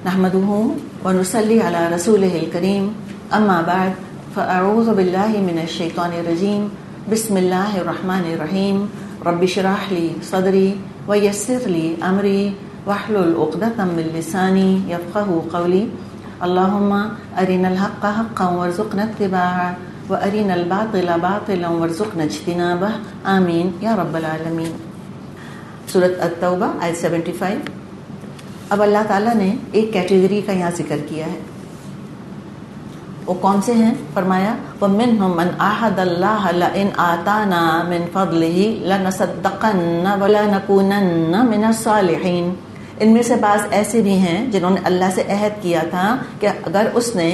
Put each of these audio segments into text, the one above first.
نحمده ونصلي على رسوله الكريم اما بعد فاعوذ بالله من الشيطان الرجيم بسم الله الرحمن الرحيم رب اشرح لي صدري ويسر لي امري واحلل عقدة من لساني يفقهوا قولي اللهم ارنا الحق حقا وارزقنا اتباعه وارنا الباطل باطلا وارزقنا اجتنابه آمین یا رب العالمین۔ سورۃ التوبہ آیت 75۔ اب اللہ تعالیٰ نے ایک کیٹیگری کا یہاں ذکر کیا ہے، وہ کون سے ہیں؟ فرمایا وَمِنْهُمْ مَنْ عَاهَدَ اللَّهَ لَئِنْ آتَانَا مِنْ فَضْلِهِ لَنَصَدَّقَنَّ وَلَنَكُونَنَّ مِنَ الصَّالِحِينَ۔ ان میں سے بعض ایسے بھی ہیں جنہوں نے اللہ سے عہد کیا تھا کہ اگر اس نے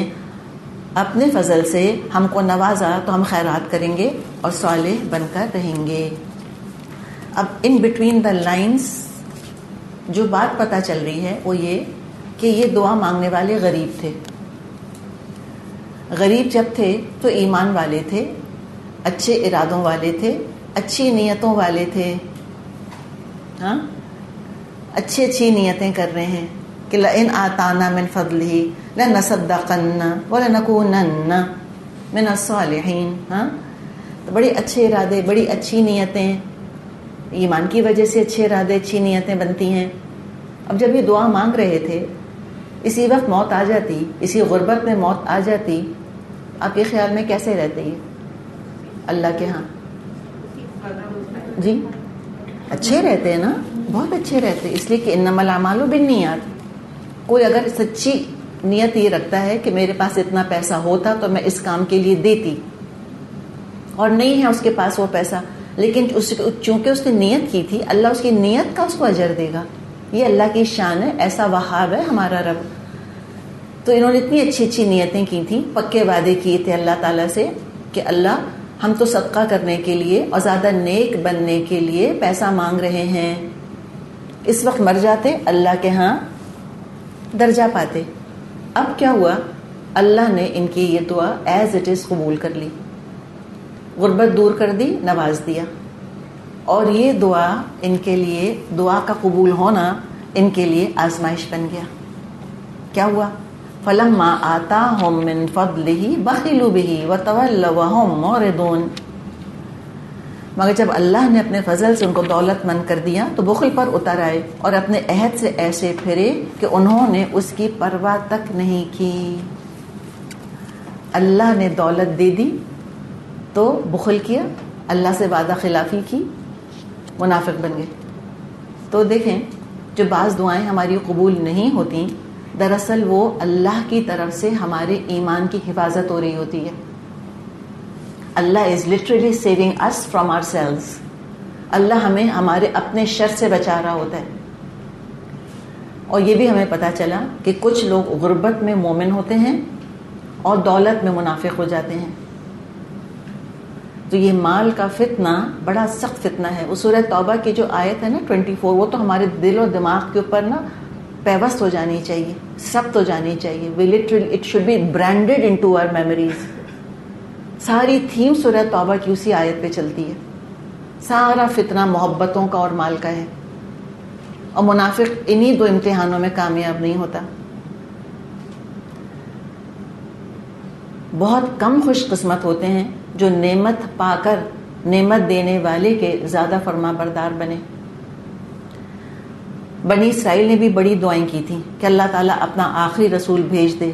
اپنے فضل سے ہم کو نوازا تو ہم خیرات کریں گے اور صالح بن کر رہیں گے۔ اب ان بٹوین دا لائنز جو بات پتہ چل رہی ہے وہ یہ کہ یہ دعا مانگنے والے غریب تھے۔ غریب جب تھے تو ایمان والے تھے، اچھے ارادوں والے تھے، اچھی نیتوں والے تھے، ہاں اچھی نیتیں کر رہے ہیں کہ لئن آتانا من فضلہ لنصدقن ولنکونن من الصالحین۔ ہاں تو بڑے اچھے ارادے، بڑی اچھی نیتیں، ایمان کی وجہ سے اچھے ارادے، اچھی نیتیں بنتی ہیں۔ اب جب یہ دعا مانگ رہے تھے، اسی وقت موت آ جاتی، اسی غربت میں موت آ جاتی، آپ کے خیال میں کیسے رہتے یہ اللہ کے ہاں؟ جی اچھے رہتے ہیں نا، بہت اچھے رہتے، اس لیے کہ انما الاعمال بالنیات۔ کوئی اگر سچی نیت یہ رکھتا ہے کہ میرے پاس اتنا پیسہ ہوتا تو میں اس کام کے لیے دیتی، اور نہیں ہے اس کے پاس وہ پیسہ، لیکن چونکہ اس نے نیت کی تھی، اللہ اس کی نیت کا اس کو اجر دے گا۔ یہ اللہ کی شان ہے، ایسا وہاب ہے ہمارا رب۔ تو انہوں نے اتنی اچھی نیتیں کی تھیں، پکے وعدے کیے تھے اللہ تعالیٰ سے کہ اللہ ہم تو صدقہ کرنے کے لیے اور زیادہ نیک بننے کے لیے پیسہ مانگ رہے ہیں۔ اس وقت مر جاتے، اللہ کے ہاں درجہ پاتے۔ اب کیا ہوا؟ اللہ نے ان کی یہ دعا ایز اٹ از قبول کر لی، غربت دور کر دی، نواز دیا، اور یہ دعا ان کے لیے، دعا کا قبول ہونا ان کے لیے آزمائش بن گیا۔ کیا ہوا؟ فَلَمَّا آتَاهُم مِّن فَضْلِهِ بَخِلُوا بِهِ وَتَوَلَّوْا وَهُم مُعْرِضُونَ۔ مگر جب اللہ نے اپنے فضل سے ان کو دولت مند کر دیا تو بخل پر اتر آئے اور اپنے عہد سے ایسے پھرے کہ انہوں نے اس کی پرواہ تک نہیں کی۔ اللہ نے دولت دے دی تو بخل کیا، اللہ سے وعدہ خلافی کی، منافق بن گئے۔ تو دیکھیں جو بعض دعائیں ہماری قبول نہیں ہوتی، دراصل وہ اللہ کی طرف سے ہمارے ایمان کی حفاظت ہو رہی ہوتی ہے۔ Allah is literally saving us from ourselves. Allah ہمیں ہمارے اپنے شر سے بچا رہا ہوتا ہے۔ اور یہ بھی ہمیں پتہ چلا کہ کچھ لوگ غربت میں مومن ہوتے ہیں اور دولت میں منافق ہو جاتے ہیں۔ تو یہ مال کا فتنہ بڑا سخت فتنہ ہے۔ وہ سورہ توبہ کی جو آیت ہے نا 24، وہ تو ہمارے دل و دماغ کے اوپر نا پیوست ہو جانی چاہیے، سخت ہو جانی چاہیے۔ We literally it should be branded into our memories۔ ساری تھیم سورہ توبہ کی اسی آیت پہ چلتی ہے۔ سارا فتنہ محبتوں کا اور مال کا ہے، اور منافق انہی دو امتحانوں میں کامیاب نہیں ہوتا۔ بہت کم خوش قسمت ہوتے ہیں جو نعمت پا کر نعمت دینے والے کے زیادہ فرما بردار بنے۔ بنی اسرائیل نے بھی بڑی دعائیں کی تھیں کہ اللہ تعالیٰ اپنا آخری رسول بھیج دے،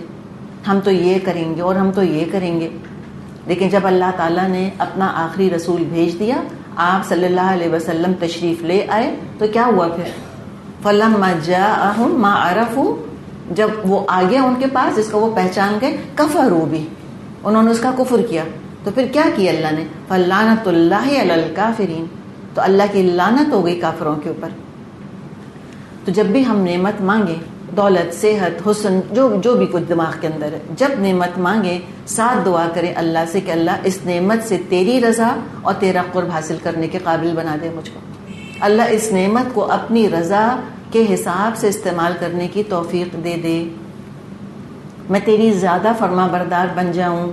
ہم تو یہ کریں گے اور ہم تو یہ کریں گے۔ لیکن جب اللہ تعالیٰ نے اپنا آخری رسول بھیج دیا، آپ صلی اللہ علیہ وسلم تشریف لے آئے، تو کیا ہوا پھر؟ فَلَمَّا جَاءَهُم مَا عَرَفُوا، جب وہ آ گیا ان کے پاس جس کو وہ پہچان گئے، کفروا بہ، انہوں نے اس کا کفر کیا۔ تو پھر کیا کیا اللہ نے؟ فَلَّعْنَةُ اللَّهِ عَلَى الْكَافِرِينَ، تو اللہ کی لعنت ہو گئی کافروں کے اوپر۔ تو جب بھی ہم نعمت مانگیں، دولت، صحت، حسن، جو بھی کچھ دماغ کے اندر ہے، جب نعمت مانگیں ساتھ دعا کریں اللہ سے کہ اللہ اس نعمت سے تیری رضا اور تیرا قرب حاصل کرنے کے قابل بنا دے مجھ کو۔ اللہ اس نعمت کو اپنی رضا کے حساب سے استعمال کرنے کی توفیق دے دے، میں تیری زیادہ فرما بردار بن جاؤں۔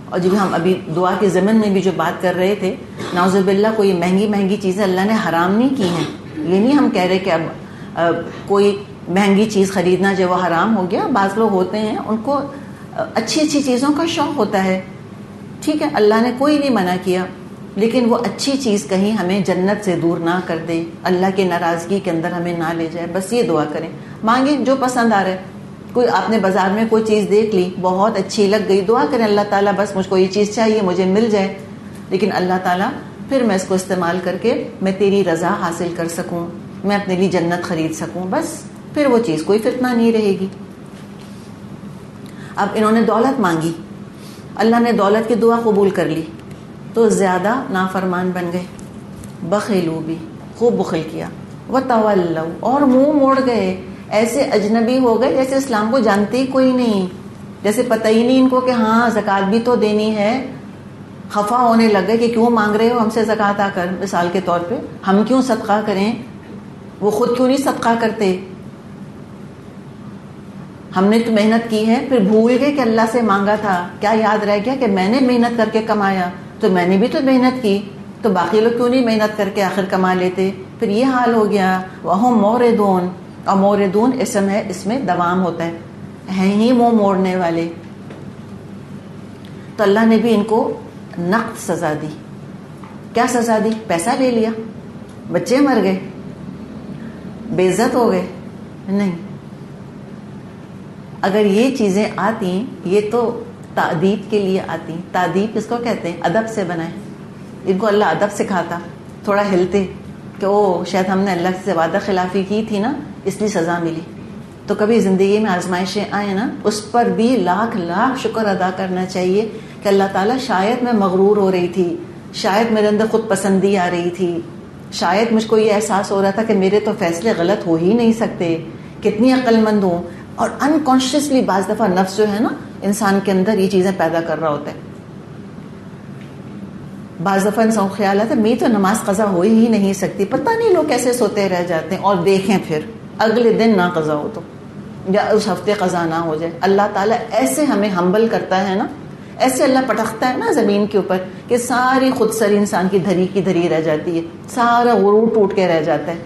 اور جب ہم ابھی دعا کے ضمن میں بھی جو بات کر رہے تھے، نعوذ باللہ کوئی مہنگی چیزیں اللہ نے حرام نہیں کی ہیں۔ یہ نہیں ہم کہہ رہے کہ اب کوئی مہنگی چیز خریدنا جو وہ حرام ہو گیا. بعض لوگ ہوتے ہیں ان کو اچھی اچھی چیزوں کا شوق ہوتا ہے, ٹھیک ہے, اللہ نے کوئی نہیں منع کیا, لیکن وہ اچھی چیز کہیں ہمیں جنت سے دور نہ کر دے, اللہ کی ناراضگی کے اندر ہمیں نہ لے جائے. بس یہ دعا کریں, مانگیں جو پسند آ رہا ہے. کوئی آپ نے بازار میں کوئی چیز دیکھ لی, بہت اچھی لگ گئی, دعا کریں اللہ تعالیٰ بس مجھ کو یہ چیز چاہیے, مجھے مل جائے, لیکن اللہ تعالیٰ پھر میں اس کو استعمال کر کے میں تیری رضا حاصل کر سکوں, میں اپنے لیے جنت خرید سکوں, بس پھر وہ چیز کوئی فتنہ نہیں رہے گی. اب انہوں نے دولت مانگی, اللہ نے دولت کی دعا قبول کر لی, تو زیادہ نافرمان بن گئے, بخیلو بھی, خوب بخل کیا, وتولوا, اور منہ موڑ گئے, ایسے اجنبی ہو گئے جیسے اسلام کو جانتے ہی کوئی نہیں, جیسے پتہ ہی نہیں ان کو کہ ہاں زکوٰۃ بھی تو دینی ہے. خفا ہونے لگ گئے کہ کیوں مانگ رہے ہو ہم سے زکوٰۃ آ کر, مثال کے طور پہ ہم کیوں صدقہ کریں, وہ خود کیوں نہیں صدقہ کرتے, ہم نے تو محنت کی ہے. پھر بھول گئے کہ اللہ سے مانگا تھا, کیا یاد رہ گیا کہ میں نے محنت کر کے کمایا, تو میں نے بھی تو محنت کی, تو باقی لوگ کیوں نہیں محنت کر کے آخر کما لیتے. پھر یہ حال ہو گیا. وَهُمْ مُعْرِضُونَ, اور موردون اسم ہے, اس میں دوام ہوتا ہے, ہیں ہی منہ موڑنے والے. تو اللہ نے بھی ان کو نقد سزا دی. کیا سزا دی؟ پیسہ لے لیا, بچے مر گئے, بے عزت ہو گئے. نہیں, اگر یہ چیزیں آتی, یہ تو تعدیب کے لیے آتی. تعدیب کس کو کہتے ہیں؟ ادب سے بنائیں. ان کو اللہ ادب سکھاتا, تھوڑا ہلتے کہ او شاید ہم نے اللہ سے وعدہ خلافی کی تھی نا, اس لیے سزا ملی. تو کبھی زندگی میں آزمائشیں آئیں نا, اس پر بھی لاکھ لاکھ شکر ادا کرنا چاہیے کہ اللہ تعالیٰ شاید میں مغرور ہو رہی تھی, شاید میرے اندر خود پسندی آ رہی تھی, شاید مجھ کو یہ احساس ہو رہا تھا کہ میرے تو فیصلے غلط ہو ہی نہیں سکتے, کتنی عقل مند ہوں. اور انکانشیسلی بعض دفعہ نفس جو ہے نا انسان کے اندر یہ چیزیں پیدا کر رہا ہوتا ہے. بعض دفعہ انسان کو خیال آتا ہے میں تو نماز قضا ہو ہی نہیں سکتی, پتہ نہیں لوگ کیسے سوتے رہ جاتے ہیں, اور دیکھیں پھر اگلے دن نہ قضا ہو تو, یا اس ہفتے قضا نہ ہو جائے. اللہ تعالیٰ ایسے ہمیں ہمبل کرتا ہے نا, ایسے اللہ پٹختا ہے نا زمین کے اوپر کہ ساری خود سری انسان کی دھری کی دھری رہ جاتی ہے, سارا غرور ٹوٹ کے رہ جاتا ہے,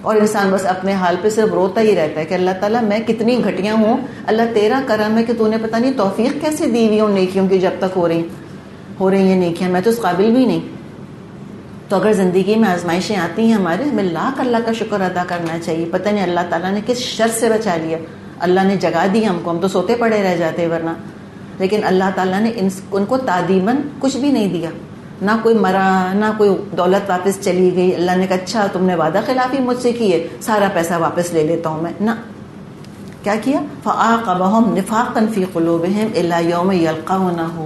اور انسان بس اپنے حال پہ صرف روتا ہی رہتا ہے کہ اللہ تعالیٰ میں کتنی گھٹیا ہوں, اللہ تیرا کرم ہے کہ تو نے پتہ نہیں توفیق کیسے دی ہوئی ہوں نیکیوں کی, جب تک ہو رہی ہیں نیکیاں, میں تو اس قابل بھی نہیں. تو اگر زندگی میں آزمائشیں آتی ہیں ہمارے, ہمیں لاکھ اللہ کا شکر ادا کرنا چاہیے. پتہ نہیں اللہ تعالیٰ نے کس شر سے بچا لیا, اللہ نے جگا دی ہم کو, ہم تو سوتے پڑے رہ جاتے ورنہ. لیکن اللہ تعالیٰ نے ان کو تعدیماً کچھ بھی نہیں دیا, نہ کوئی مرا, نہ کوئی دولت واپس چلی گئی. اللہ نے کہا اچھا تم نے وعدہ خلافی مجھ سے کی ہے, سارا پیسہ واپس لے لیتا ہوں میں. نہ, کیا کیا؟ فَعَاقَبَهُمْ نِفَاقًا فِي قُلُوبِهِمْ إِلَّا يَوْمَ يَلْقَوْنَهُ.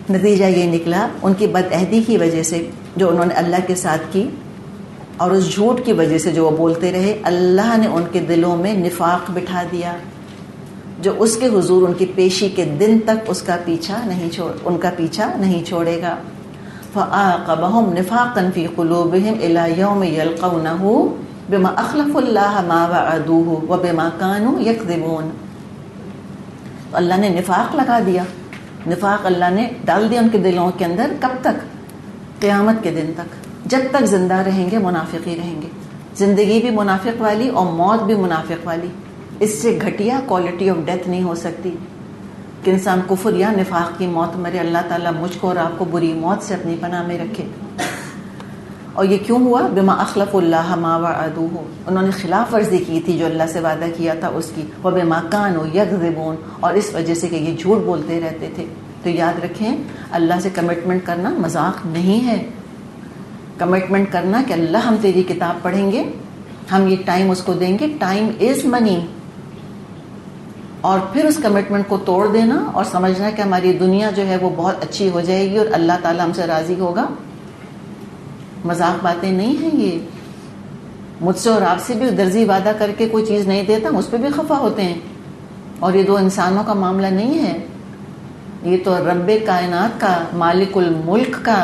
نتیجہ یہ نکلا ان کی بدعہدی کی وجہ سے جو انہوں نے اللہ کے ساتھ کی, اور اس جھوٹ کی وجہ سے جو وہ بولتے رہے, اللہ نے ان کے دلوں میں نفاق بٹھا دیا, جو اس کے حضور ان کی پیشی کے دن تک ان کا پیچھا نہیں چھوڑے گا. فَعَاقَبَهُمْ نِفَاقًا فِي قُلُوبِهِمْ إِلَى يَوْمِ يَلْقَوْنَهُ بِمَا أَخْلَفُوا اللَّهَ مَا وَعَدُوهُ وَبِمَا كَانُوا يَكْذِبُونَ. تو اللہ نے نفاق لگا دیا, نفاق اللہ نے ڈال دیا ان کے دلوں کے اندر. کب تک؟ قیامت کے دن تک. جب تک زندہ رہیں گے منافق ہی رہیں گے. زندگی بھی منافق والی اور موت بھی منافق والی. اس سے گھٹیا کوالٹی آف ڈیتھ نہیں ہو سکتی کہ انسان کفر یا نفاق کی موت مرے. اللہ تعالیٰ مجھ کو اور آپ کو بری موت سے اپنی پناہ میں رکھے. اور یہ کیوں ہوا؟ بما اخلف اللہ ما وعدوہ, انہوں نے خلاف ورزی کی تھی جو اللہ سے وعدہ کیا تھا اس کی. وبما كانوا يكذبون, اور اس وجہ سے کہ یہ جھوٹ بولتے رہتے تھے. تو یاد رکھیں اللہ سے کمٹمنٹ کرنا مذاق نہیں ہے. کمٹمنٹ کرنا کہ اللہ ہم تیری کتاب پڑھیں گے, ہم یہ ٹائم اس کو دیں گے, ٹائم از منی, اور پھر اس کمٹمنٹ کو توڑ دینا اور سمجھنا کہ ہماری دنیا جو ہے وہ بہت اچھی ہو جائے گی اور اللہ تعالیٰ ہم سے راضی ہوگا. مذاق باتیں نہیں ہیں یہ. مجھ سے اور آپ سے بھی درزی وعدہ کر کے کوئی چیز نہیں دیتا, ہم اس پہ بھی خفا ہوتے ہیں. اور یہ دو انسانوں کا معاملہ نہیں ہے, یہ تو رب کائنات کا, مالک الملک کا,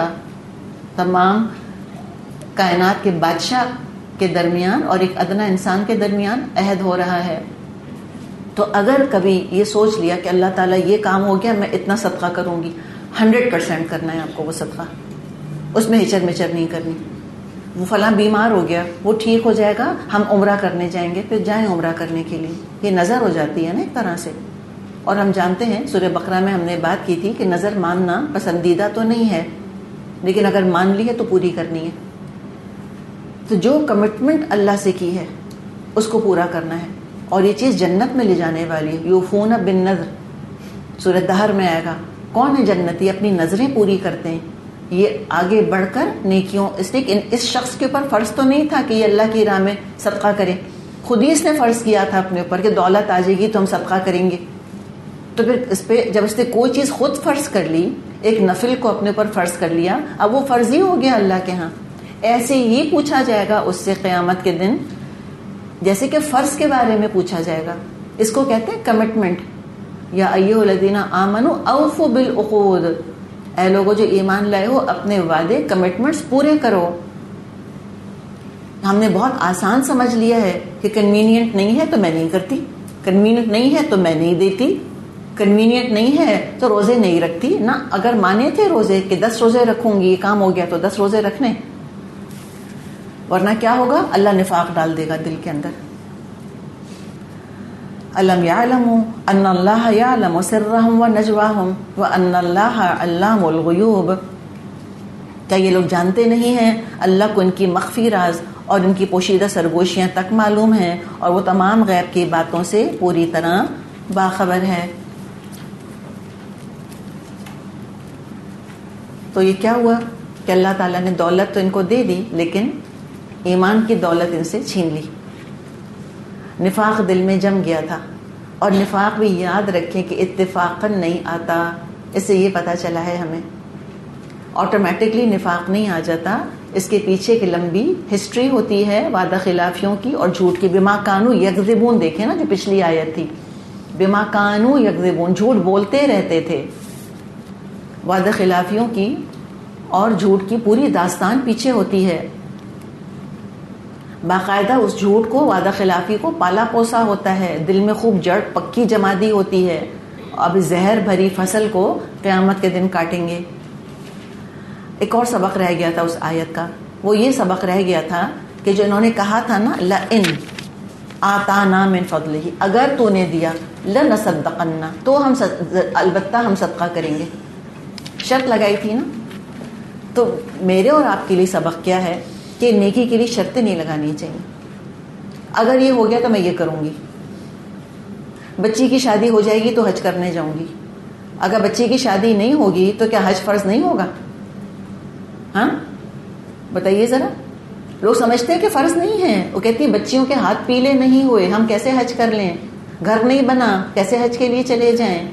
تمام کائنات کے بادشاہ کے درمیان اور ایک ادنا انسان کے درمیان عہد ہو رہا ہے. تو اگر کبھی یہ سوچ لیا کہ اللہ تعالیٰ یہ کام ہو گیا میں اتنا صدقہ کروں گی, 100% کرنا ہے آپ کو وہ صدقہ, اس میں ہچر مچر نہیں کرنی. وہ فلاں بیمار ہو گیا، وہ ٹھیک ہو جائے گا، ہم عمرہ کرنے جائیں گے، پھر جائیں عمرہ کرنے کے لیے. یہ نظر ہو جاتی ہے نا ایک طرح سے. اور ہم جانتے ہیں سورہ بقرہ میں ہم نے بات کی تھی کہ نظر ماننا پسندیدہ تو نہیں ہے، لیکن اگر مان لی ہے تو پوری کرنی ہے. تو جو کمٹمنٹ اللہ سے کی ہے اس کو پورا کرنا ہے، اور یہ چیز جنت میں لے جانے والی ہے. یوفون بالنذر سورہ دہر میں آئے گا. کون ہے جنتی؟ اپنی نظریں پوری کرتے ہیں. یہ آگے بڑھ کر نیکیوں، اس لیے اس شخص کے اوپر فرض تو نہیں تھا کہ یہ اللہ کی راہ میں صدقہ کرے، خود ہی اس نے فرض کیا تھا اپنے اوپر کہ دولت آ جائے گی تو ہم صدقہ کریں گے. تو پھر اس پہ جب اس نے کوئی چیز خود فرض کر لی، ایک نفل کو اپنے اوپر فرض کر لیا، اب وہ فرض ہی ہو گیا اللہ کے ہاں. ایسے ہی پوچھا جائے گا اس سے قیامت کے دن، جیسے کہ فرض کے بارے میں پوچھا جائے گا. اس کو کہتے ہیں کمٹمنٹ. یا ایھا الذین آمنوا اوفوا بالعقود، اے لوگوں جو ایمان لائے ہو اپنے وعدے کمٹمنٹس پورے کرو. ہم نے بہت آسان سمجھ لیا ہے کہ کنوینئنٹ نہیں ہے تو میں نہیں کرتی، کنوینئنٹ نہیں ہے تو میں نہیں دیتی، کنوینئنٹ نہیں ہے تو روزے نہیں رکھتی. نہ، اگر مانے تھے روزے کہ 10 روزے رکھوں گی، کام ہو گیا تو 10 روزے رکھنے، ورنہ کیا ہوگا؟ اللہ نفاق ڈال دے گا دل کے اندر. الم یعلموا ان اللہ یعلم سرهم ونجواهم وان اللہ علام الغیوب. کیا یہ لوگ جانتے نہیں ہیں اللہ کو ان کی مخفی راز اور ان کی پوشیدہ سرگوشیاں تک معلوم ہیں، اور وہ تمام غیب کی باتوں سے پوری طرح باخبر ہے. تو یہ کیا ہوا کہ اللہ تعالیٰ نے دولت تو ان کو دے دی، لیکن ایمان کی دولت ان سے چھین لی. نفاق دل میں جم گیا تھا. اور نفاق بھی یاد رکھیں کہ اتفاقاً نہیں آتا. اس سے یہ پتہ چلا ہے ہمیں آٹومیٹکلی نفاق نہیں آ جاتا، اس کے پیچھے کی لمبی ہسٹری ہوتی ہے وعدہ خلافیوں کی اور جھوٹ کی. بما کانوا یکذبون، دیکھیں نا جو پچھلی آیت تھی، بما کانوا یکذبون، جھوٹ بولتے رہتے تھے. وعدہ خلافیوں کی اور جھوٹ کی پوری داستان پیچھے ہوتی ہے. باقاعدہ اس جھوٹ کو، وعدہ خلافی کو پالا پوسا ہوتا ہے، دل میں خوب جڑ پکی جما دی ہوتی ہے. اب زہر بھری فصل کو قیامت کے دن کاٹیں گے. ایک اور سبق رہ گیا تھا اس آیت کا، وہ یہ سبق رہ گیا تھا کہ جو انہوں نے کہا تھا نا لئن آتانا من فضلہ، اگر تو نے دیا، لنصدقن، تو ہم البتہ ہم صدقہ کریں گے. شرط لگائی تھی نا. تو میرے اور آپ کے لیے سبق کیا ہے کہ نیکی کے لیے شرطیں نہیں لگانی چاہیے. اگر یہ ہو گیا تو میں یہ کروں گی. بچی کی شادی ہو جائے گی تو حج کرنے جاؤں گی. اگر بچی کی شادی نہیں ہوگی تو کیا حج فرض نہیں ہوگا؟ ہاں بتائیے ذرا. لوگ سمجھتے ہیں کہ فرض نہیں ہے. وہ کہتی ہیں بچیوں کے ہاتھ پیلے نہیں ہوئے، ہم کیسے حج کر لیں؟ گھر نہیں بنا، کیسے حج کے لیے چلے جائیں؟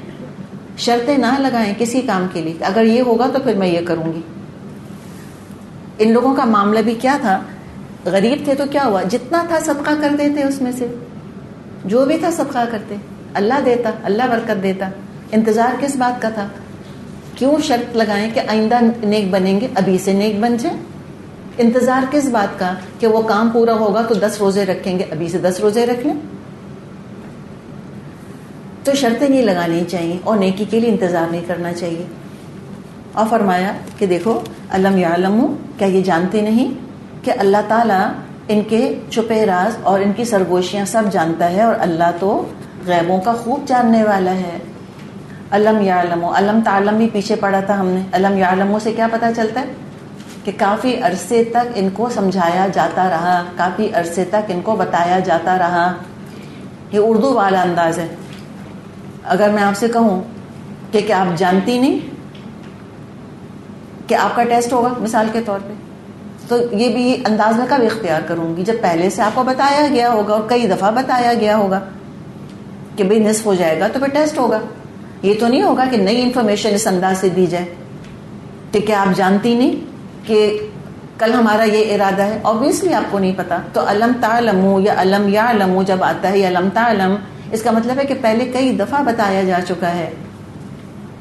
شرطیں نہ لگائیں کسی کام کے لیے. اگر یہ ہوگا تو پھر میں یہ کروں گی. ان لوگوں کا معاملہ بھی کیا تھا، غریب تھے تو کیا ہوا، جتنا تھا صدقہ کر دیتے، اس میں سے جو بھی تھا صدقہ کرتے، اللہ دیتا، اللہ برکت دیتا. انتظار کس بات کا تھا؟ کیوں شرط لگائیں کہ آئندہ نیک بنیں گے، ابھی سے نیک بن جائیں؟ انتظار کس بات کا کہ وہ کام پورا ہوگا تو 10 روزے رکھیں گے، ابھی سے 10 روزے رکھ لیں؟ تو شرطیں نہیں لگانی چاہیے اور نیکی کے لیے انتظار نہیں کرنا چاہیے. اور فرمایا کہ دیکھو الم یعلموا، کیا یہ جانتے نہیں کہ اللہ تعالیٰ ان کے چھپے راز اور ان کی سرگوشیاں سب جانتا ہے، اور اللہ تو غیبوں کا خوب جاننے والا ہے. الم یعلموا، الم تعلم بھی پیچھے پڑھا تھا ہم نے. الم یعلموا سے کیا پتہ چلتا ہے کہ کافی عرصے تک ان کو سمجھایا جاتا رہا، کافی عرصے تک ان کو بتایا جاتا رہا. یہ اردو والا انداز ہے. اگر میں آپ سے کہوں کہ کیا آپ جانتی نہیں کہ آپ کا ٹیسٹ ہوگا مثال کے طور پہ، تو یہ بھی انداز میں کب اختیار کروں گی؟ جب پہلے سے آپ کو بتایا گیا ہوگا اور کئی دفعہ بتایا گیا ہوگا کہ بھئی نصف ہو جائے گا تو پھر ٹیسٹ ہوگا. یہ تو نہیں ہوگا کہ نئی انفارمیشن اس انداز سے دی جائے کہ کیا آپ جانتی نہیں کہ کل ہمارا یہ ارادہ ہے. obviously آپ کو نہیں پتا. تو علم تعلموا یا علم یعلموا جب آتا ہے یا علم تعلم، اس کا مطلب ہے کہ پہلے کئی دفعہ بتایا جا چکا ہے.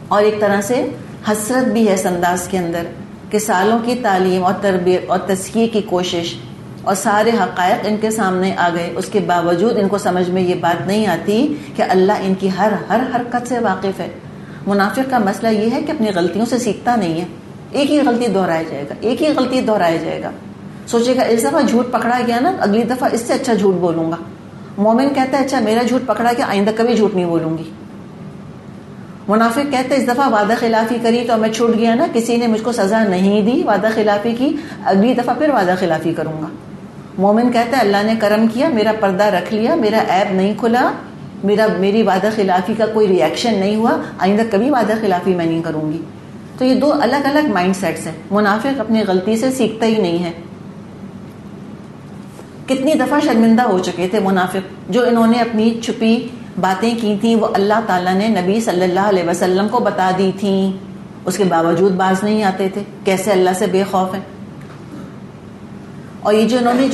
اور ایک طرح سے حسرت بھی ہے اس انداز کے اندر کہ سالوں کی تعلیم اور تربیت اور تزکیے کی کوشش اور سارے حقائق ان کے سامنے آ گئے، اس کے باوجود ان کو سمجھ میں یہ بات نہیں آتی کہ اللہ ان کی ہر حرکت سے واقف ہے. منافق کا مسئلہ یہ ہے کہ اپنی غلطیوں سے سیکھتا نہیں ہے. ایک ہی غلطی دہرایا جائے گا، ایک ہی غلطی دہرایا جائے گا. سوچے گا اس دفعہ جھوٹ پکڑا گیا نا، اگلی دفعہ اس سے اچھا جھوٹ بولوں گا. مومن کہتا ہے اچھا میرا جھوٹ پکڑا گیا، آئندہ کبھی جھوٹ نہیں بولوں گی. منافق کہتا ہے اس دفعہ وعدہ خلافی کری تو میں چھوٹ گیا نا، کسی نے مجھ کو سزا نہیں دی وعدہ خلافی کی، اگلی دفعہ پھر وعدہ خلافی کروں گا. مومن کہتا ہے اللہ نے کرم کیا، میرا پردہ رکھ لیا، میرا عیب نہیں کھلا، میری وعدہ خلافی کا کوئی ری ایکشن نہیں ہوا، آئندہ کبھی وعدہ خلافی میں نہیں کروں گی. تو یہ دو الگ الگ مائنڈ سیٹس ہیں. منافق اپنی غلطی سے سیکھتا ہی نہیں ہے. کتنی دفعہ شرمندہ ہو چکے تھے منافق، جو انہوں نے اپنی چھپی باتیں کی تھیں وہ اللہ تعالیٰ نے نبی صلی اللہ علیہ وسلم کو بتا دی تھیں، اس کے باوجود باز نہیں آتے تھے. کیسے اللہ سے بے خوف ہیں. اور یہ جو انہوں نے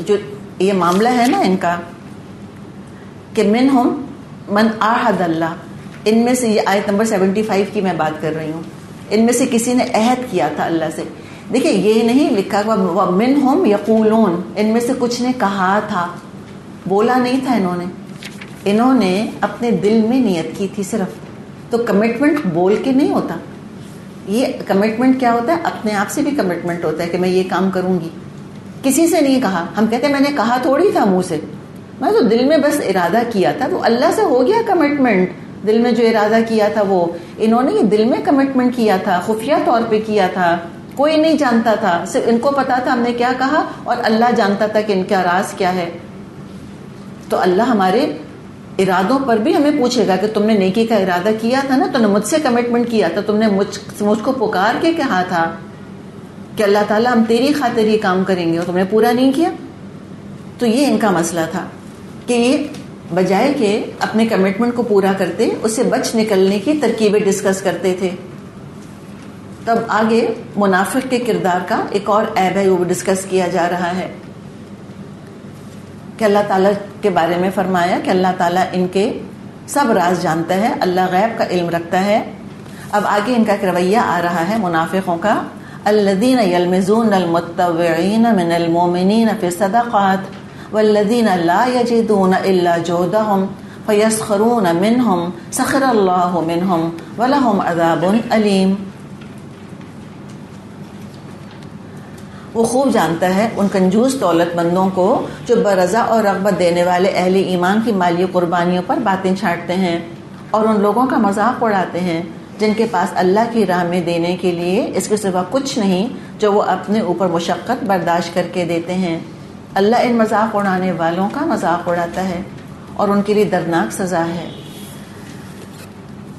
جو یہ معاملہ ہے نا ان کا کہ منہم من عاہد اللہ، ان میں سے یہ آیت نمبر 75 کی میں بات کر رہی ہوں، ان میں سے کسی نے عہد کیا تھا اللہ سے. دیکھیں یہ نہیں لکھا ہوا منہم یقولون، ان میں سے کچھ نے کہا تھا، بولا نہیں تھا انہوں نے اپنے دل میں نیت کی تھی صرف. تو کمٹمنٹ بول کے نہیں ہوتا. یہ کمٹمنٹ کیا ہوتا ہے؟ اپنے آپ سے بھی کمٹمنٹ ہوتا ہے کہ میں یہ کام کروں گی. کسی سے نہیں کہا. ہم کہتے ہیں میں نے کہا تھوڑی تھا منہ سے، میں تو دل میں بس ارادہ کیا تھا، تو اللہ سے ہو گیا کمٹمنٹ. دل میں جو ارادہ کیا تھا وہ انہوں نے دل میں کمٹمنٹ کیا تھا، خفیہ طور پہ کیا تھا، کوئی نہیں جانتا تھا، صرف ان کو پتا تھا ہم نے کیا کہا اور اللہ جانتا تھا کہ ان کا راز کیا ہے. تو اللہ ہمارے ارادوں پر بھی ہمیں پوچھے گا کہ تم نے نیکی کا ارادہ کیا تھا نا، تم نے مجھ سے کمٹمنٹ کیا تھا، تم نے مجھ کو پکار کے کہا تھا کہ اللہ تعالیٰ ہم تیری خاطر یہ کام کریں گے اور تم نے پورا نہیں کیا. تو یہ ان کا مسئلہ تھا کہ یہ بجائے کہ اپنے کمٹمنٹ کو پورا کرتے اس سے بچ نکلنے کی ترکیبیں ڈسکس کرتے تھے. تب آگے منافق کے کردار کا ایک اور عیب ہے وہ ڈسکس کیا جا رہا ہے کہ اللہ تعالیٰ کے بارے میں فرمایا کہ اللہ تعالیٰ ان کے سب راز جانتا ہے، اللہ غیب کا علم رکھتا ہے. اب آگے ان کا ایک رویہ آ رہا ہے منافقوں کا. الذین یلمزون المتطوعین من المؤمنین فی الصدقات والذین لا یجدون الا جہدہم فیسخرون منہم سخر اللہ منہم ولہم عذاب علیم. وہ خوب جانتا ہے ان کنجوس دولت مندوں کو جو برضا اور رغبت دینے والے اہل ایمان کی مالی قربانیوں پر باتیں چھاٹتے ہیں اور ان لوگوں کا مذاق اڑاتے ہیں جن کے پاس اللہ کی راہ میں دینے کے لیے اس کے سوا کچھ نہیں جو وہ اپنے اوپر مشقت برداشت کر کے دیتے ہیں. اللہ ان مذاق اڑانے والوں کا مذاق اڑاتا ہے اور ان کے لیے دردناک سزا ہے.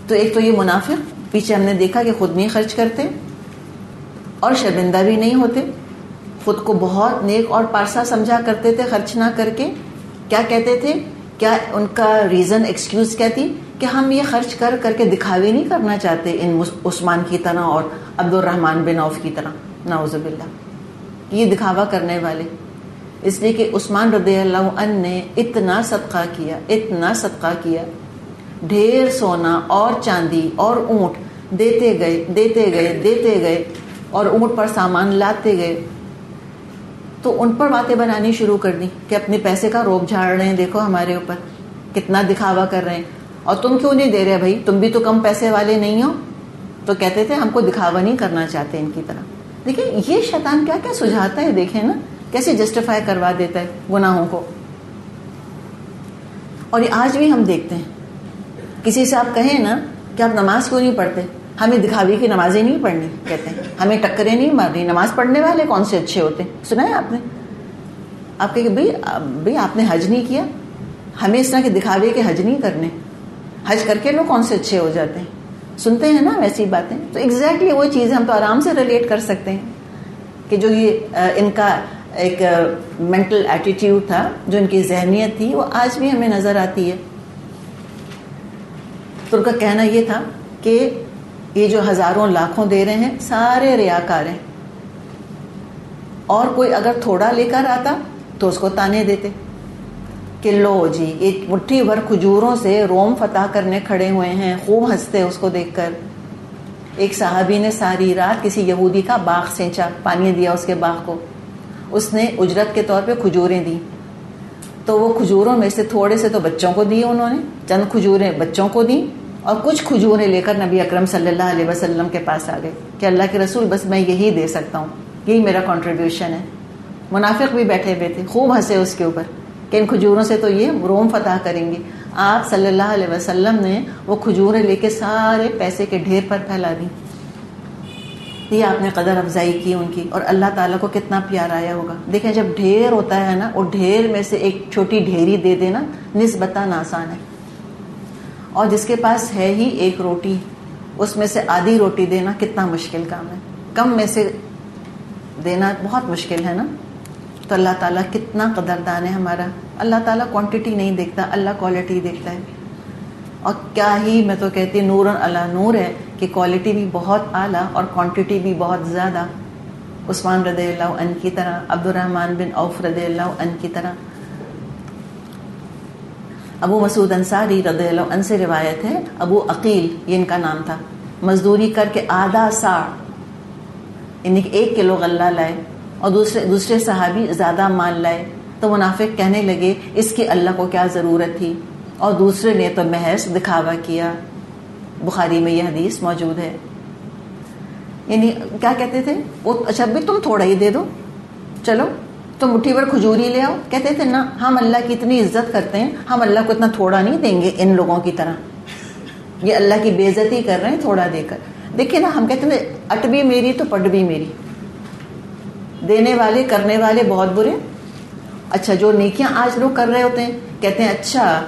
تو ایک تو یہ منافق پیچھے ہم نے دیکھا کہ خود نہیں خرچ کرتے اور شرمندہ بھی نہیں ہوتے، خود کو بہت نیک اور پارسا سمجھا کرتے تھے خرچ نہ کر کے. کیا کہتے تھے؟ کیا ان کا ریزن ایکسکیوز کیا تھی کہ ہم یہ خرچ کر کر کے دکھاوے نہیں کرنا چاہتے ان عثمان کی طرح اور عبد الرحمن بن عوف کی طرح، نعوذ باللہ. یہ دکھاوا کرنے والے، اس لیے کہ عثمان رضی اللہ عنہ نے اتنا صدقہ کیا، ڈھیر سونا اور چاندی اور اونٹ دیتے گئے اور اونٹ پر سامان لاتے گئے. تو ان پر باتیں بنانی شروع کر دی کہ اپنے پیسے کا روب جھاڑ رہے ہیں، دیکھو ہمارے اوپر کتنا دکھاوا کر رہے ہیں، اور تم کیوں نہیں دے رہے بھائی، تم بھی تو کم پیسے والے نہیں ہو. تو کہتے تھے ہم کو دکھاوا نہیں کرنا چاہتے ان کی طرح. دیکھیں یہ شیطان کیا کیا سجھاتا ہے، دیکھیں نا کیسے جسٹیفائی کروا دیتا ہے گناہوں کو. اور یہ آج بھی ہم دیکھتے ہیں، کسی سے آپ کہیں نا کہ آپ نماز کیوں نہیں پڑھتے، ہمیں دکھاوے کی نمازیں نہیں پڑھنی کہتے ہیں، ہمیں ٹکریں نہیں مارنی، نماز پڑھنے والے کون سے اچھے ہوتے ہیں. سنا ہے آپ نے؟ آپ کہ بھائی آپ نے حج نہیں کیا، ہمیں اس طرح کے دکھاوے کے حج نہیں کرنے، حج کر کے لوگ کون سے اچھے ہو جاتے ہیں. سنتے ہیں نا ویسی باتیں. تو ایگزیکٹلی وہ چیزیں ہم تو آرام سے ریلیٹ کر سکتے ہیں کہ جو یہ ان کا ایک مینٹل ایٹیٹیوڈ تھا، جو ان کی ذہنیت تھی، وہ آج بھی ہمیں نظر آتی ہے. تو ان کا کہنا یہ تھا کہ یہ جو ہزاروں لاکھوں دے رہے ہیں سارے ریاکار ہیں، اور کوئی اگر تھوڑا لے کر آتا تو اس کو تانے دیتے کہ لو جی ایک مٹھی بھر کھجوروں سے روم فتح کرنے کھڑے ہوئے ہیں. خوب ہنستے اس کو دیکھ کر. ایک صحابی نے ساری رات کسی یہودی کا باغ سینچا، پانی دیا اس کے باغ کو، اس نے اجرت کے طور پہ کھجوریں دی. تو وہ کھجوروں میں سے تھوڑے سے تو بچوں کو دی، انہوں نے چند کھجوریں بچوں کو دی اور کچھ کھجوریں لے کر نبی اکرم صلی اللہ علیہ وسلم کے پاس آ گئے کہ اللہ کے رسول بس میں یہی دے سکتا ہوں، یہی میرا کنٹریبیوشن ہے. منافق بھی بیٹھے ہوئے تھے، خوب ہنسے اس کے اوپر کہ ان کھجوروں سے تو یہ روم فتح کریں گے. آپ صلی اللہ علیہ وسلم نے وہ کھجوریں لے کے سارے پیسے کے ڈھیر پر پھیلا دی. یہ آپ نے قدر افزائی کی ان کی، اور اللہ تعالیٰ کو کتنا پیار آیا ہوگا. دیکھیں جب ڈھیر ہوتا ہے نا، اور ڈھیر میں سے ایک چھوٹی ڈھیری دے دینا نسبتاً آسان ہے، اور جس کے پاس ہے ہی ایک روٹی اس میں سے آدھی روٹی دینا کتنا مشکل کام ہے. کم میں سے دینا بہت مشکل ہے نا. تو اللہ تعالیٰ کتنا قدردان ہے ہمارا. اللہ تعالیٰ کوانٹٹی نہیں دیکھتا، اللہ کوالٹی دیکھتا ہے. اور کیا ہی میں تو کہتی نور علی نور ہے کہ کوالٹی بھی بہت اعلیٰ اور کوانٹٹی بھی بہت زیادہ. عثمان رضی اللہ عنہ کی طرح، عبد الرحمن بن عوف رضی اللہ عنہ کی طرح. ابو مسعود انصاری رضی اللہ عنہ سے روایت ہے، ابو عقیل یہ ان کا نام تھا، مزدوری کر کے آدھا ساڑ یعنی کہ 1 کلو غلہ لائے، اور دوسرے صحابی زیادہ مال لائے. تو منافق کہنے لگے اس کی اللہ کو کیا ضرورت تھی، اور دوسرے نے تو محض دکھاوا کیا. بخاری میں یہ حدیث موجود ہے. یعنی کیا کہتے تھے وہ، اچھا بھی تم تھوڑا ہی دے دو، چلو تم مٹھی بھر کھجوری لے آؤ. کہتے تھے نا ہم اللہ کی اتنی عزت کرتے ہیں، ہم اللہ کو اتنا تھوڑا نہیں دیں گے ان لوگوں کی طرح. یہ اللہ کی بے عزتی کر رہے ہیں تھوڑا دے کر. دیکھیں نا ہم کہتے ہیں اٹ بھی میری تو پٹ بھی میری. دینے والے کرنے والے بہت برے. اچھا جو نیکیاں آج لوگ کر رہے ہوتے ہیں کہتے ہیں اچھا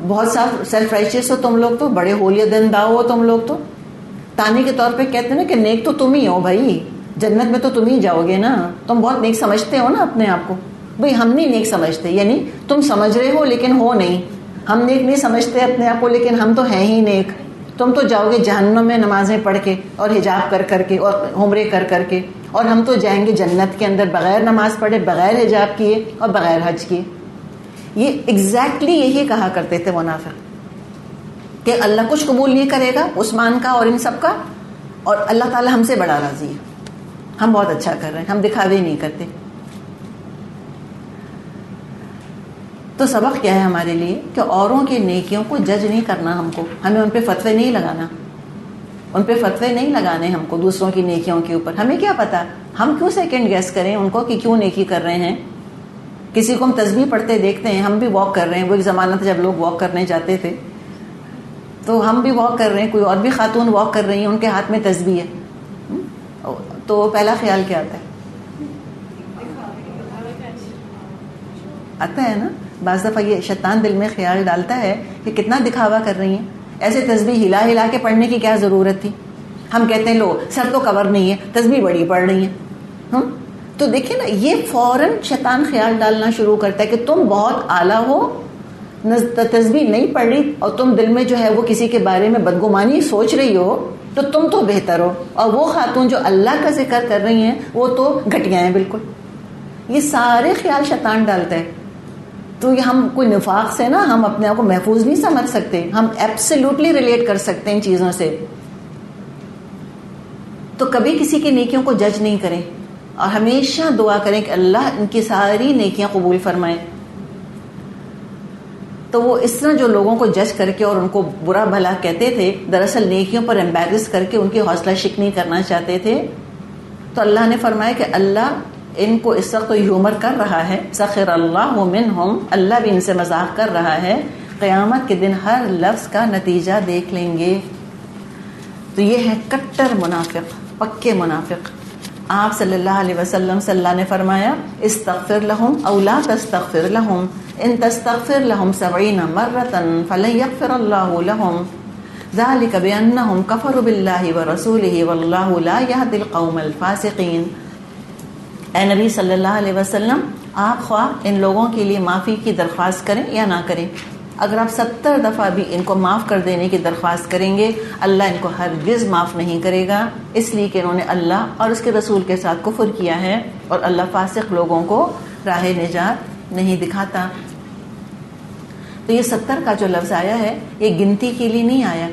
بہت سیلف رائچیس ہو تم لوگ، تو بڑے ہولی دن داؤ ہو تم لوگ. تو تانے کے طور پہ کہتے ہیں نا کہ نیک تو تم ہی ہو بھائی، جنت میں تو تم ہی جاؤ گے نا. تم بہت نیک سمجھتے ہو نا اپنے آپ کو. بھائی ہم نہیں نیک سمجھتے، یعنی تم سمجھ رہے ہو لیکن ہو نہیں. ہم نیک نہیں سمجھتے اپنے آپ کو لیکن ہم تو ہیں ہی نیک. تم تو جاؤ گے جہنم میں نمازیں پڑھ کے اور حجاب کر کر کے اور عمرے کر کر کے، اور ہم تو جائیں گے جنت کے اندر بغیر نماز پڑھے، بغیر حجاب کیے اور بغیر حج کیے. یہ ایگزیکٹلی یہی کہا کرتے تھے منافق کہ اللہ کچھ قبول نہیں کرے گا عثمان کا اور ان سب کا، اور اللہ تعالیٰ ہم سے بڑا راضی ہے، ہم بہت اچھا کر رہے ہیں، ہم دکھاوے نہیں کرتے. تو سبق کیا ہے ہمارے لیے کہ اوروں کی نیکیوں کو جج نہیں کرنا ہم کو، ہمیں ان پہ فتوے نہیں لگانا، ان پہ فتوے نہیں لگانے ہم کو دوسروں کی نیکیوں کے اوپر. ہمیں کیا پتا، ہم کیوں سیکنڈ گیس کریں ان کو کہ کیوں نیکی کر رہے ہیں. کسی کو ہم تسبیح پڑھتے دیکھتے ہیں، ہم بھی واک کر رہے ہیں. وہ ایک زمانہ تھا جب لوگ واک کرنے جاتے تھے، تو ہم بھی واک کر رہے ہیں، کوئی اور بھی خاتون واک کر رہی ہیں، ان کے ہاتھ میں تسبیح ہے. تو پہلا خیال کیا آتا ہے نا. بعض دفعہ یہ شیطان دل میں خیال ڈالتا ہے کہ کتنا دکھاوا کر رہی ہیں، ایسے تسبیح ہلا ہلا کے پڑھنے کی کیا ضرورت تھی. ہم کہتے ہیں لو سر تو کور نہیں ہے، تسبیح بڑی پڑھ رہی ہیں. تو دیکھیں نا یہ فوراً شیطان خیال ڈالنا شروع کرتا ہے کہ تم بہت اعلیٰ ہو، تسبیح نہیں پڑھ رہی، اور تم دل میں جو ہے وہ کسی کے بارے میں بدگمانی سوچ رہی ہو، تو تم تو بہتر ہو، اور وہ خاتون جو اللہ کا ذکر کر رہی ہیں وہ تو گھٹیا ہیں بالکل. یہ سارے خیال شیطان ڈالتا ہے. تو یہ ہم کوئی نفاق سے نا ہم اپنے آپ کو محفوظ نہیں سمجھ سکتے، ہم ایبسلیوٹلی ریلیٹ کر سکتے ہیں ان چیزوں سے. تو کبھی کسی کی نیکیوں کو جج نہیں کریں، اور ہمیشہ دعا کریں کہ اللہ ان کی ساری نیکیاں قبول فرمائے. تو وہ اس طرح جو لوگوں کو جج کر کے اور ان کو برا بھلا کہتے تھے، دراصل نیکیوں پر امبیرس کر کے ان کی حوصلہ شکنی کرنا چاہتے تھے. تو اللہ نے فرمایا کہ اللہ ان کو اس وقت تو ہیومر کر رہا ہے، سخر اللہ منہم، اللہ بھی ان سے مذاق کر رہا ہے. قیامت کے دن ہر لفظ کا نتیجہ دیکھ لیں گے. تو یہ ہے کٹر منافق، پکے منافق. آپ صلی اللہ علیہ وسلم سے اللہ نے فرمایا استغفر لہم او لا تستغفر لہم ان تستغفر لہم 70 مرۃ فلن یغفر اللہ لہم ذلک بانہم کفروا باللہ ورسولہ واللہ لا یہدی القوم الفاسقین. اے نبی صلی اللہ علیہ وسلم، آپ خواہ ان لوگوں کے لیے معافی کی درخواست کریں یا نہ کریں، اگر آپ 70 دفعہ بھی ان کو معاف کر دینے کی درخواست کریں گے، اللہ ان کو ہرگز معاف نہیں کرے گا، اس لیے کہ انہوں نے اللہ اور اس کے رسول کے ساتھ کفر کیا ہے، اور اللہ فاسق لوگوں کو راہ نجات نہیں دکھاتا. تو یہ 70 کا جو لفظ آیا ہے یہ گنتی کے لیے نہیں آیا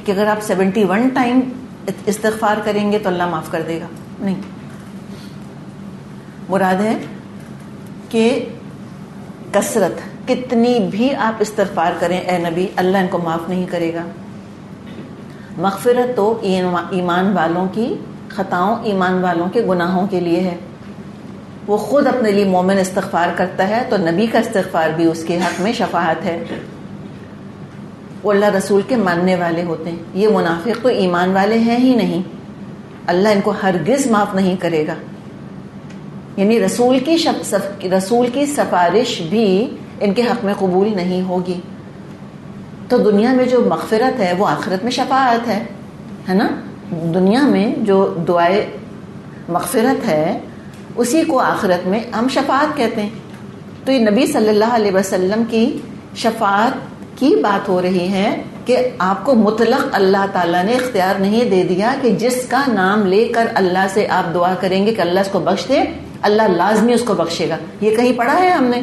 کہ اگر آپ 71 ٹائم استغفار کریں گے تو اللہ معاف کر دے گا، نہیں. مراد ہے کہ کثرت، کتنی بھی آپ استغفار کریں اے نبی، اللہ ان کو معاف نہیں کرے گا. مغفرت تو ایمان والوں کی خطاؤں، ایمان والوں کے گناہوں کے لیے ہے. وہ خود اپنے لیے مومن استغفار کرتا ہے تو نبی کا استغفار بھی اس کے حق میں شفاعت ہے. وہ اللہ رسول کے ماننے والے ہوتے ہیں. یہ منافق تو ایمان والے ہیں ہی نہیں, اللہ ان کو ہرگز معاف نہیں کرے گا. یعنی رسول کی سفارش بھی ان کے حق میں قبول نہیں ہوگی. تو دنیا میں جو مغفرت ہے وہ آخرت میں شفاعت ہے نا. دنیا میں جو دعائے مغفرت ہے اسی کو آخرت میں ہم شفاعت کہتے ہیں. تو یہ نبی صلی اللہ علیہ وسلم کی شفاعت کی بات ہو رہی ہے کہ آپ کو مطلق اللہ تعالیٰ نے اختیار نہیں دے دیا کہ جس کا نام لے کر اللہ سے آپ دعا کریں گے کہ اللہ اس کو بخش دے, اللہ لازمی اس کو بخشے گا. یہ کہیں پڑھا ہے ہم نے؟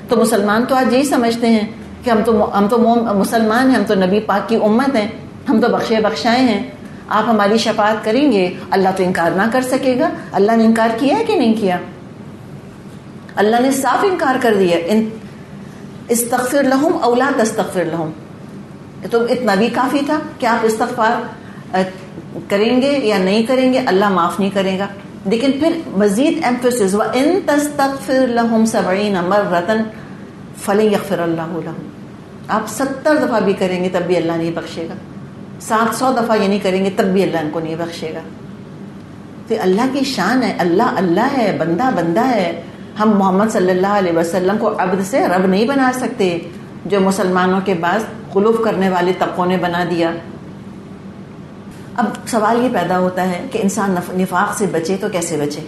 تو مسلمان تو آج یہی سمجھتے ہیں کہ ہم تو مسلمان ہیں, ہم تو نبی پاک کی امت ہیں, ہم تو بخشے بخشائے ہیں, آپ ہماری شفاعت کریں گے, اللہ تو انکار نہ کر سکے گا. اللہ نے انکار کیا ہے کہ نہیں کیا؟ اللہ نے صاف انکار کر دیا. استغفر لہم او لا تستغفر لہم, تو اتنا بھی کافی تھا کہ آپ استغفار کریں گے یا نہیں کریں گے, اللہ معاف نہیں کرے گا. لیکن پھر مزید ایمفیسس, وَإِن تَسْتَغْفِرْ لَهُمْ 70 مَرَّةً فَلَن يَغْفِرَ اللَّهُ لَهُمْ. آپ 70 دفعہ بھی کریں گے تب بھی اللہ نہیں بخشے گا. 700 دفعہ یہ نہیں کریں گے تب بھی اللہ ان کو نہیں بخشے گا. تو اللہ کی شان ہے, اللہ اللہ ہے, بندہ بندہ ہے. ہم محمد صلی اللہ علیہ وسلم کو عبد سے رب نہیں بنا سکتے, جو مسلمانوں کے بعد خلوف کرنے والے طبقوں نے بنا دیا. اب سوال یہ پیدا ہوتا ہے کہ انسان نفاق سے بچے تو کیسے بچے؟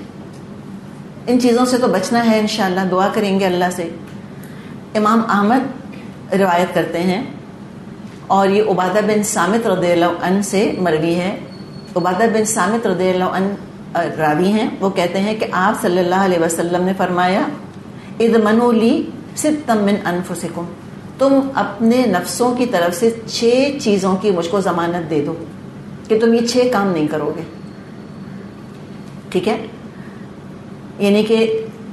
ان چیزوں سے تو بچنا ہے انشاءاللہ, دعا کریں گے اللہ سے. امام احمد روایت کرتے ہیں اور یہ عبادہ بن صامت رضی اللہ عنہ سے مروی ہے. عبادہ بن صامت رضی اللہ عنہ راوی ہیں. وہ کہتے ہیں کہ آپ صلی اللہ علیہ وسلم نے فرمایا, اضمنوا لی ستا من انفسکم, تم اپنے نفسوں کی طرف سے 6 چیزوں کی مجھ کو ضمانت دے دو کہ تم یہ 6 کام نہیں کرو گے. ٹھیک ہے, یعنی کہ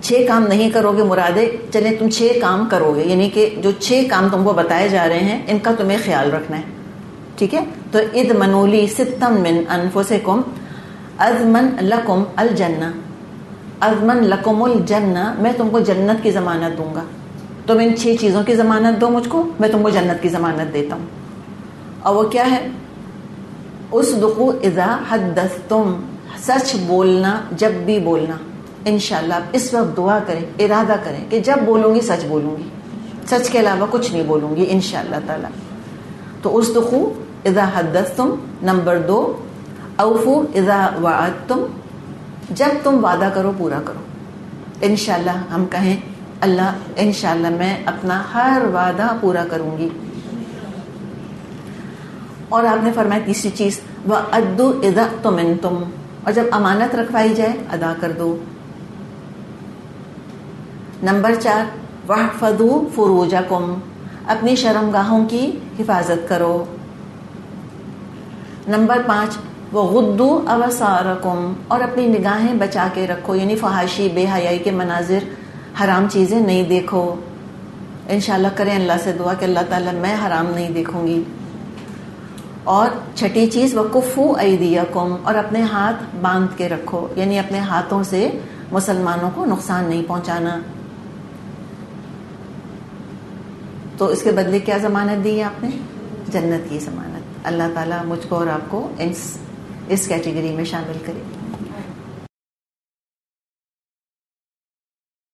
6 کام نہیں کرو گے مرادے چلیں تم 6 کام کرو گے, یعنی کہ جو 6 کام تم کو بتائے جا رہے ہیں ان کا تمہیں خیال رکھنا ہے. ٹھیک ہے, تو اضمنوا لی ستا من انفسکم اضمن لکم الجنہ, اضمن لکم الجنہ, میں تم کو جنت کی ضمانت دوں گا. تم ان 6 چیزوں کی ضمانت دو مجھ کو, میں تم کو جنت کی ضمانت دیتا ہوں. اور وہ کیا ہے؟ اصدقوا اذا حدثتم, سچ بولنا جب بھی بولنا. انشاءاللہ آپ اس وقت دعا کریں, ارادہ کریں کہ جب بولوں گی سچ بولوں گی, سچ کے علاوہ کچھ نہیں بولوں گی انشاءاللہ تعالی. تو اصدقوا اذا حدثتم. نمبر 2, اوفو اذا وعدتم, جب تم وعدہ کرو پورا کرو. انشاءاللہ ہم کہیں اللہ انشاءاللہ میں اپنا ہر وعدہ پورا کروں گی. اور آپ نے فرمایا تیسری چیز, وَأَدُّوا اِذَا اؤْتُمِنْتُمْ, اور جب امانت رکھوائی جائے ادا کر دو. نمبر 4, وَاحْفَظُوا فُرُوجَكُمْ, اپنی شرمگاہوں کی حفاظت کرو. نمبر 5, وَغُضُّوا أَبْصَارَكُمْ, اور اپنی نگاہیں بچا کے رکھو, یعنی فحاشی بے حیائی کے مناظر, حرام چیزیں نہیں دیکھو. انشاءاللہ کریں اللہ سے دعا کہ اللہ تعالیٰ میں حرام نہیں دیکھوں گی. اور 6 چیز, وَكُفُّوا أَيْدِيَكُمْ, اور اپنے ہاتھ باندھ کے رکھو, یعنی اپنے ہاتھوں سے مسلمانوں کو نقصان نہیں پہنچانا. تو اس کے بدلے کیا ضمانت دی ہے آپ نے؟ جنت کی ضمانت. اللہ تعالیٰ مجھ کو اور آپ کو اس کیٹیگری میں شامل کرے.